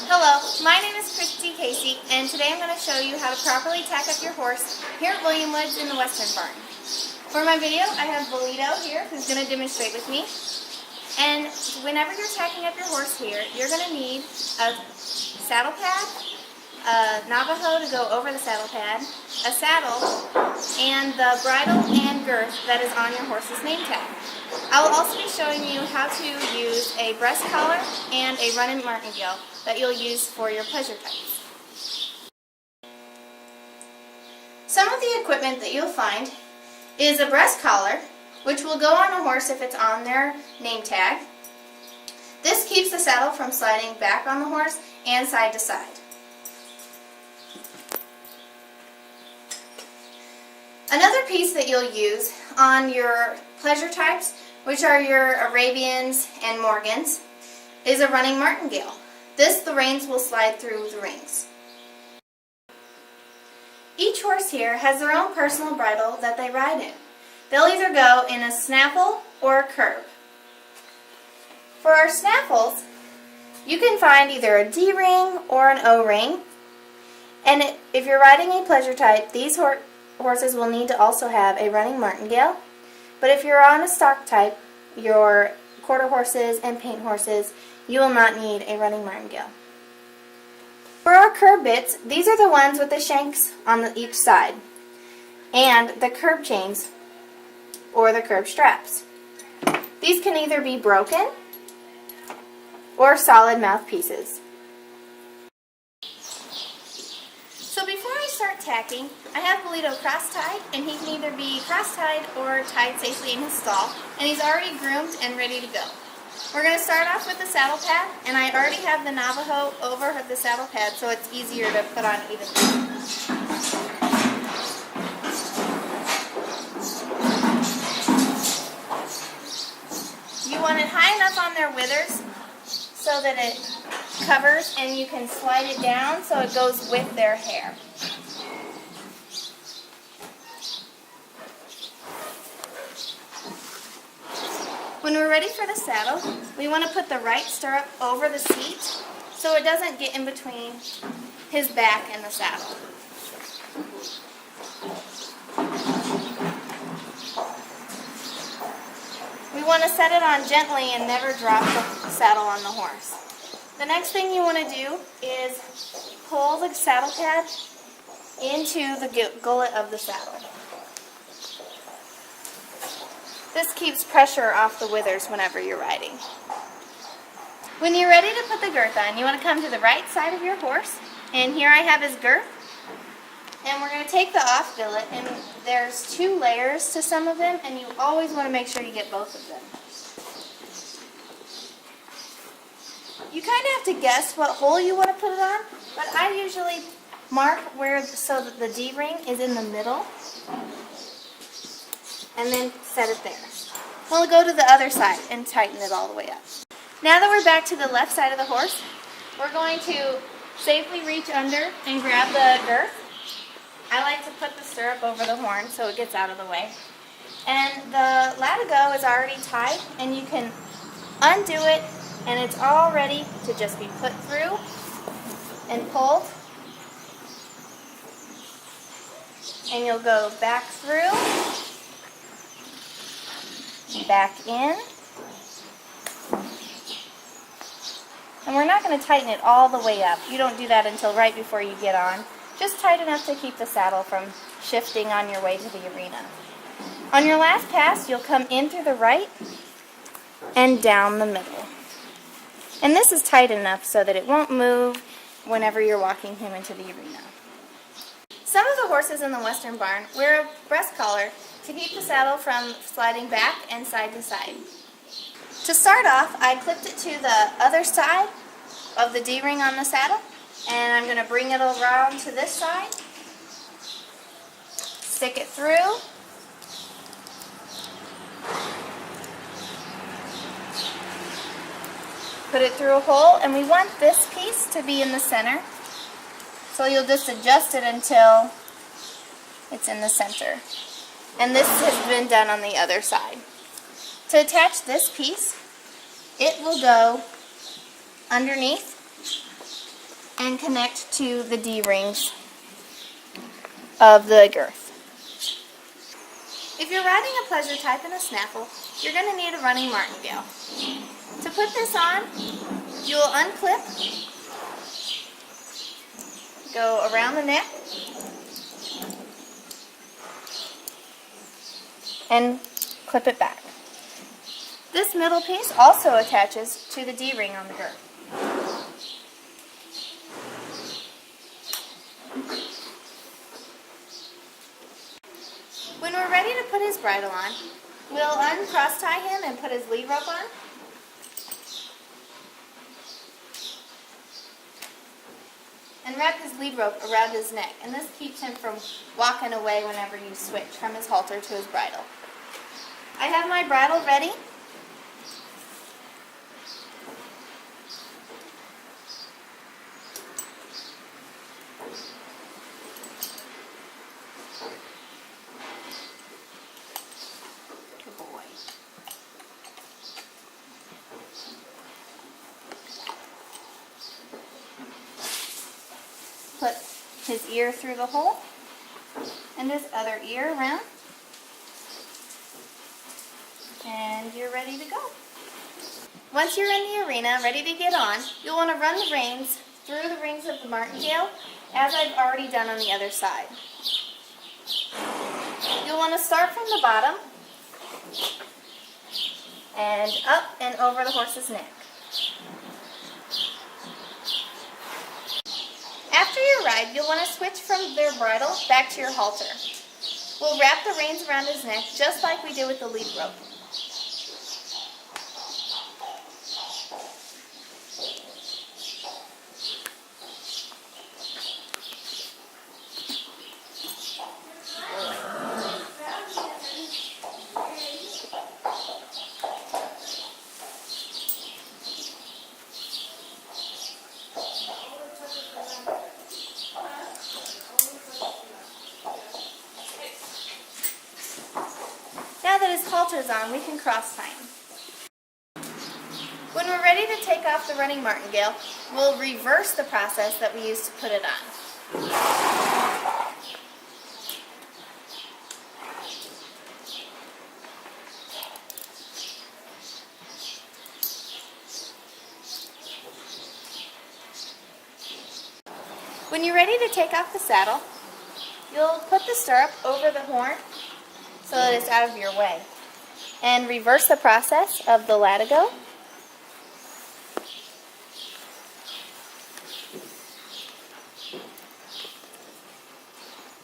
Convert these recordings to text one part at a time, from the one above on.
Hello, my name is Casey, and today I'm going to show you how to properly tack up your horse here at William Woods in the Western Barn. For my video, I have Bolito here who's going to demonstrate with me. And whenever you're tacking up your horse here, you're going to need a saddle pad, a Navajo to go over the saddle pad, a saddle, and the bridle and girth that is on your horse's name tag. I will also be showing you how to use a breast collar and a run-in martingale that you'll use for your pleasure types. Some of the equipment that you'll find is a breast collar, which will go on a horse if it's on their name tag. This keeps the saddle from sliding back on the horse and side to side. Another piece that you'll use on your pleasure types, which are your Arabians and Morgans, is a running martingale. The reins will slide through the rings. Each horse here has their own personal bridle that they ride in. They'll either go in a snaffle or a curb. For our snaffles, you can find either a D-ring or an O-ring. And if you're riding a pleasure type, these horses will need to also have a running martingale. But if you're on a stock type, your quarter horses and paint horses, you will not need a running martingale. For our curb bits, these are the ones with the shanks on each side, and the curb chains or the curb straps. These can either be broken or solid mouthpieces. So before I start tacking, I have Bolito cross-tied, and he can either be cross-tied or tied safely in his stall, and he's already groomed and ready to go. We're going to start off with the saddle pad, and I already have the Navajo over the saddle pad, so it's easier to put on evenly. You want it high enough on their withers so that it covers and you can slide it down so it goes with their hair. When we're ready for the saddle, we want to put the right stirrup over the seat so it doesn't get in between his back and the saddle. We want to set it on gently and never drop the saddle on the horse. The next thing you want to do is pull the saddle pad into the gullet of the saddle. This keeps pressure off the withers whenever you're riding. When you're ready to put the girth on, you want to come to the right side of your horse, and here I have his girth. And we're going to take the off billet, and there's 2 layers to some of them, and you always want to make sure you get both of them. You kind of have to guess what hole you want to put it on, but I usually mark so that the D-ring is in the middle, and then set it there. We'll go to the other side and tighten it all the way up. Now that we're back to the left side of the horse, we're going to safely reach under and grab the girth. I like to put the stirrup over the horn so it gets out of the way. And the latigo is already tied, and you can undo it, and it's all ready to just be put through and pulled. And you'll go back through, back in. And we're not going to tighten it all the way up. You don't do that until right before you get on. Just tight enough to keep the saddle from shifting on your way to the arena. On your last pass, you'll come in through the right and down the middle. And this is tight enough so that it won't move whenever you're walking him into the arena. Some of the horses in the Western Barn wear a breast collar to keep the saddle from sliding back and side to side. To start off, I clipped it to the other side of the D-ring on the saddle, and I'm going to bring it around to this side, stick it through, put it through a hole, and we want this piece to be in the center, so you'll just adjust it until it's in the center. And this has been done on the other side. To attach this piece, it will go underneath and connect to the D-rings of the girth. If you're riding a pleasure type in a snaffle, you're going to need a running martingale. To put this on, you'll unclip, go around the neck, and clip it back. This middle piece also attaches to the D-ring on the girth. When we're ready to put his bridle on, we'll uncross tie him and put his lead rope on. And wrap his lead rope around his neck, and this keeps him from walking away whenever you switch from his halter to his bridle. I have my bridle ready. Good boy. Put his ear through the hole and this other ear around, and you're ready to go. Once you're in the arena, ready to get on, you'll want to run the reins through the rings of the martingale, as I've already done on the other side. You'll want to start from the bottom and up and over the horse's neck. After your ride, you'll want to switch from their bridle back to your halter. We'll wrap the reins around his neck just like we did with the lead rope. Now that his halter's on, we can cross tie him. When we're ready to take off the running martingale, we'll reverse the process that we used to put it on. When you're ready to take off the saddle, you'll put the stirrup over the horn so that it's out of your way, and reverse the process of the latigo.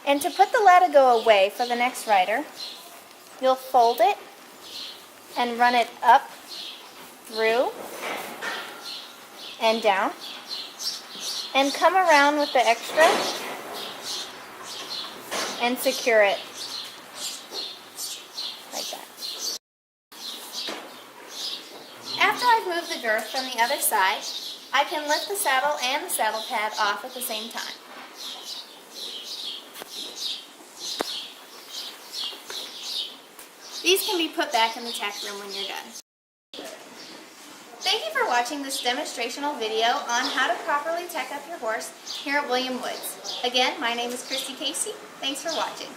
And to put the latigo away for the next rider, you'll fold it and run it up, through, and down, and come around with the extra and secure it like that. After I've moved the girth from the other side, I can lift the saddle and the saddle pad off at the same time. These can be put back in the tack room when you're done. Thank you for watching this demonstrational video on how to properly tack up your horse here at William Woods. Again, my name is Christy Casey. Thanks for watching.